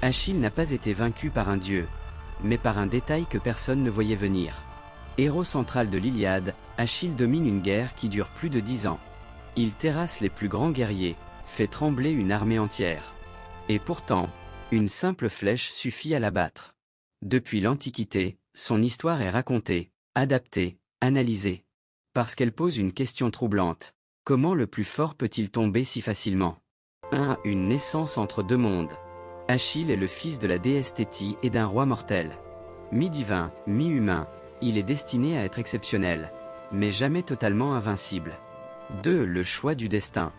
Achille n'a pas été vaincu par un dieu, mais par un détail que personne ne voyait venir. Héros central de l'Iliade, Achille domine une guerre qui dure plus de 10 ans. Il terrasse les plus grands guerriers, fait trembler une armée entière. Et pourtant, une simple flèche suffit à l'abattre. Depuis l'Antiquité, son histoire est racontée, adaptée, analysée. Parce qu'elle pose une question troublante. Comment le plus fort peut-il tomber si facilement? 1. Une naissance entre deux mondes. Achille est le fils de la déesse Thétis et d'un roi mortel. Mi-divin, mi-humain, il est destiné à être exceptionnel, mais jamais totalement invincible. 2. Le choix du destin.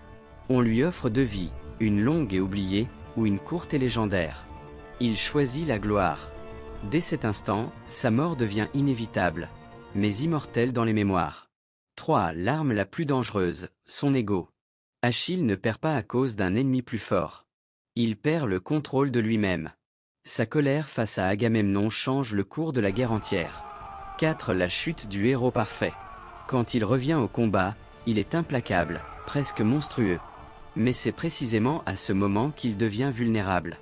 On lui offre deux vies, une longue et oubliée, ou une courte et légendaire. Il choisit la gloire. Dès cet instant, sa mort devient inévitable, mais immortelle dans les mémoires. 3. L'arme la plus dangereuse, son ego. Achille ne perd pas à cause d'un ennemi plus fort. Il perd le contrôle de lui-même. Sa colère face à Agamemnon change le cours de la guerre entière. 4. La chute du héros parfait. Quand il revient au combat, il est implacable, presque monstrueux. Mais c'est précisément à ce moment qu'il devient vulnérable.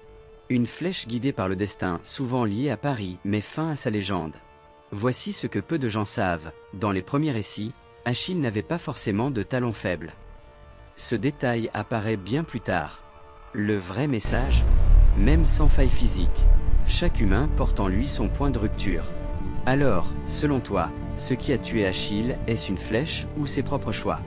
Une flèche guidée par le destin, souvent liée à Paris, met fin à sa légende. Voici ce que peu de gens savent. Dans les premiers récits, Achille n'avait pas forcément de talons faibles. Ce détail apparaît bien plus tard. Le vrai message, même sans faille physique, chaque humain porte en lui son point de rupture. Alors, selon toi, ce qui a tué Achille, est-ce une flèche ou ses propres choix ?